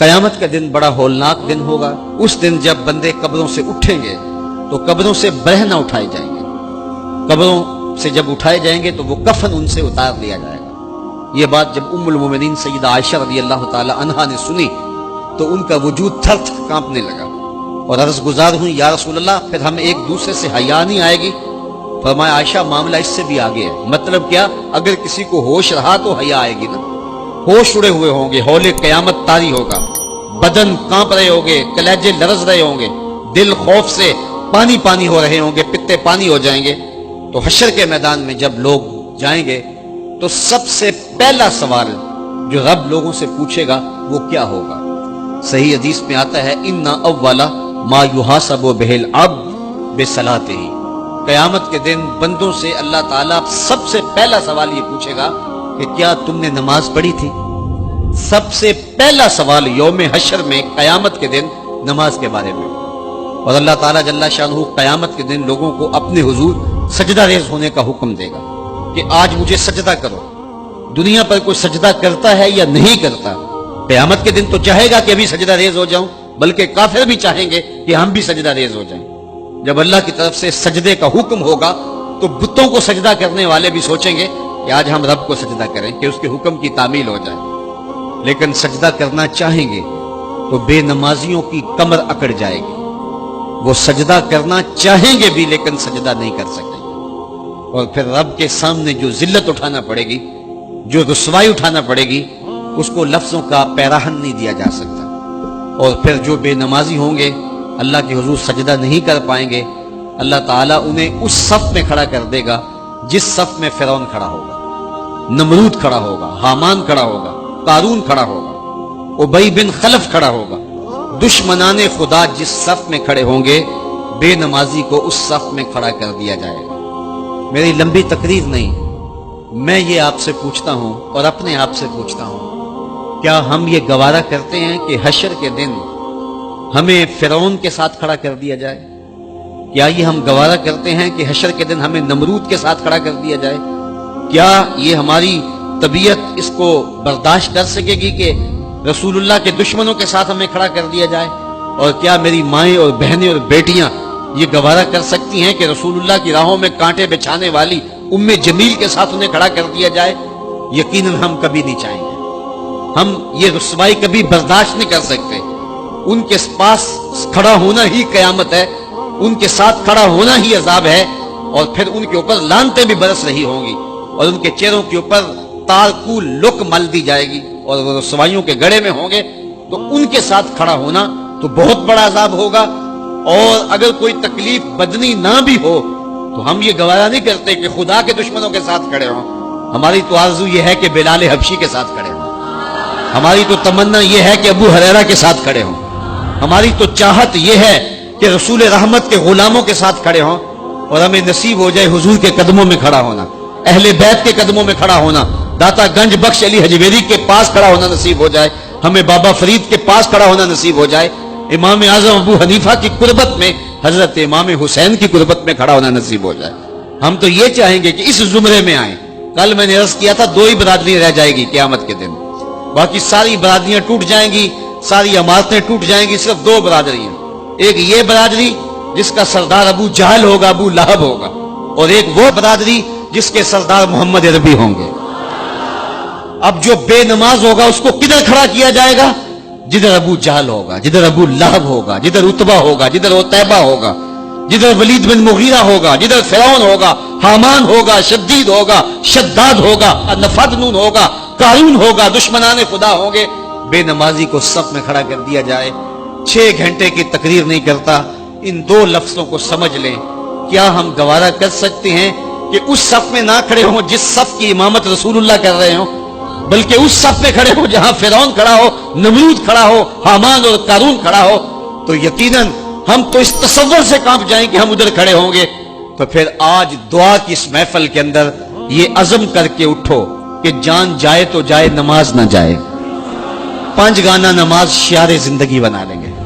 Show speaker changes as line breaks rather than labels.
قیامت کا دن بڑا ہولناک دن ہوگا۔ اس دن جب بندے قبروں سے اٹھیں گے تو قبروں سے برہنہ اٹھائے جائیں گے، قبروں سے جب اٹھائے جائیں گے تو وہ کفن ان سے اتار لیا جائے گا۔ یہ بات جب ام المومنین سیدہ عائشہ رضی اللہ تعالی عنہا نے سنی تو ان کا وجود تھر تھر کانپنے لگا اور عرض گزار ہوئی، یا رسول اللہ پھر ہم ایک دوسرے سے حیا نہیں آئے گی؟ فرمایا عائشہ معاملہ اس سے بھی آگے ہے۔ مطلب کیا؟ اگر کسی کو ہوش رہا تو حیا آئے گی نا، ہوش اڑے ہوئے ہوں گے، ہول قیامت طاری ہوگا، بدن کانپ رہے ہوں گے، کلیجے لرز رہے ہوں گے، دل خوف سے پانی پانی ہو رہے ہوں گے، پتے پانی ہو جائیں گے، تو حشر کے میدان میں جب لوگ جائیں گے تو سب سے پہلا سوال جو رب لوگوں سے پوچھے گا وہ کیا ہوگا؟ صحیح حدیث میں آتا ہے ان اول ما یحاسب بہ العبد بصلاتہ، قیامت کے دن بندوں سے اللہ تعالیٰ سب سے پہلا سوال یہ پوچھے گا کہ کیا تم نے نماز پڑھی تھی؟ سب سے پہلا سوال یوم حشر میں قیامت کے دن نماز کے بارے میں، اور اللہ تعالیٰ جل شانہ قیامت کے دن لوگوں کو اپنے حضور سجدہ ریز ہونے کا حکم دے گا کہ آج مجھے سجدہ کرو۔ دنیا پر کوئی سجدہ کرتا ہے یا نہیں کرتا؟ قیامت کے دن تو چاہے گا کہ ابھی سجدہ ریز ہو جاؤں، بلکہ کافر بھی چاہیں گے کہ ہم بھی سجدہ ریز ہو جائیں۔ جب اللہ کی طرف سے سجدے کا حکم ہوگا تو بتوں کو سجدہ کرنے والے بھی سوچیں گے کہ آج ہم رب کو سجدہ کریں کہ اس کے حکم کی تعمیل ہو جائے، لیکن سجدہ کرنا چاہیں گے تو بے نمازیوں کی کمر اکڑ جائے گی، وہ سجدہ کرنا چاہیں گے بھی لیکن سجدہ نہیں کر سکیں گے، اور پھر رب کے سامنے جو ذلت اٹھانا پڑے گی، جو رسوائی اٹھانا پڑے گی، اس کو لفظوں کا پیراہن نہیں دیا جا سکتا۔ اور پھر جو بے نمازی ہوں گے اللہ کے حضور سجدہ نہیں کر پائیں گے، اللہ تعالیٰ انہیں اس صف میں کھڑا کر دے گا جس صف میں فرعون کھڑا ہوگا، نمرود کھڑا ہوگا، حامان کھڑا ہوگا، قارون کھڑا ہوگا، ابی بن خلف کھڑا ہوگا۔ دشمنان خدا جس صف میں کھڑے ہوں گے بے نمازی کو اس صف میں کھڑا کر دیا جائے گا۔ میری لمبی تقریر نہیں، میں یہ آپ سے پوچھتا ہوں اور اپنے آپ سے پوچھتا ہوں، کیا ہم یہ گوارا کرتے ہیں کہ حشر کے دن ہمیں فرعون کے ساتھ کھڑا کر دیا جائے؟ کیا یہ ہم گوارا کرتے ہیں کہ حشر کے دن ہمیں نمرود کے ساتھ کھڑا کر دیا جائے؟ کیا یہ ہماری طبیعت اس کو برداشت کر سکے گی کہ رسول اللہ کے دشمنوں کے ساتھ ہمیں کھڑا کر دیا جائے؟ اور کیا میری مائیں اور بہنیں اور بیٹیاں یہ گوارا کر سکتی ہیں کہ رسول اللہ کی راہوں میں کانٹے بچھانے والی ام جمیل کے ساتھ انہیں کھڑا کر دیا جائے؟ یقیناً ہم کبھی نہیں چاہیں گے، ہم یہ رسوائی کبھی برداشت نہیں کر سکتے۔ ان کے پاس کھڑا ہونا ہی قیامت ہے، ان کے ساتھ کھڑا ہونا ہی عذاب ہے، اور پھر ان کے اوپر لعنتیں بھی برس رہی ہوں گی، اور ان کے چہروں کے اوپر تارکو لک مل دی جائے گی، اور وہ رسوائیوں کے گڑے میں ہوں گے، تو ان کے ساتھ کھڑا ہونا تو بہت بڑا عذاب ہوگا۔ اور اگر کوئی تکلیف بدنی نہ بھی ہو تو ہم یہ گوارا نہیں کرتے کہ خدا کے دشمنوں کے ساتھ کھڑے ہوں۔ ہماری تو آرزو یہ ہے کہ بلال حبشی کے ساتھ کھڑے ہوں، ہماری تو تمنا یہ ہے کہ ابو ہریرہ کے ساتھ کھڑے ہوں، ہماری تو چاہت یہ ہے کہ رسول رحمت کے غلاموں کے ساتھ کھڑے ہوں، اور ہمیں نصیب ہو جائے حضور کے قدموں میں کھڑا ہونا، اہل بیت کے قدموں میں کھڑا ہونا، داتا گنج بخش علی حجویری کے پاس کھڑا ہونا نصیب ہو جائے، ہمیں بابا فرید کے پاس کھڑا ہونا نصیب ہو جائے، امام اعظم ابو حنیفہ کی قربت میں حضرت امام حسین کی قربت میں کھڑا ہونا نصیب ہو جائے۔ ہم تو یہ چاہیں گے کہ اس زمرے میں آئیں۔ کل میں نے عرض کیا تھا 2 ہی برادری رہ جائے گی قیامت کے دن، باقی ساری برادریاں ٹوٹ جائیں گی، ساری عمارتیں ٹوٹ جائیں گی، صرف 2 برادریاں، ایک یہ برادری جس کا سردار ابو جہل ہوگا، ابو لہب ہوگا، اور ایک وہ برادری جس کے سردار محمد عربی ہوں گے۔ اب جو بے نماز ہوگا اس کو کدھر کھڑا کیا جائے گا؟ جدھر ابو جہل ہوگا، جدھر ابو لہب ہوگا، جدھر عتبہ ہوگا، جدھر عتیبہ ہوگا، جدھر ولید بن مغیرہ ہوگا، جدھر فرعون ہوگا، حامان ہوگا، شدید ہوگا، شداد ہوگا، نفدنون ہوگا، قارون ہوگا، دشمنان خدا ہوں گے۔ بے نمازی کو صف میں کھڑا کر دیا جائے۔ 6 گھنٹے کی تقریر نہیں کرتا، ان 2 لفظوں کو سمجھ لیں۔ کیا ہم گوارا کر سکتے ہیں کہ اس صف میں نہ کھڑے ہوں جس صف کی امامت رسول اللہ کر رہے ہوں، بلکہ اس صف میں کھڑے ہو جہاں فرعون کھڑا ہو، نمرود کھڑا ہو، حامان اور قارون کھڑا ہو؟ تو یقیناً ہم تو اس تصور سے کانپ جائیں کہ ہم ادھر کھڑے ہوں گے۔ تو پھر آج دعا کی اس محفل کے اندر یہ عزم کر کے اٹھو کہ جان جائے تو جائے، نماز نہ جائے۔ 5 گانا نماز شعار زندگی بنا لیں گے۔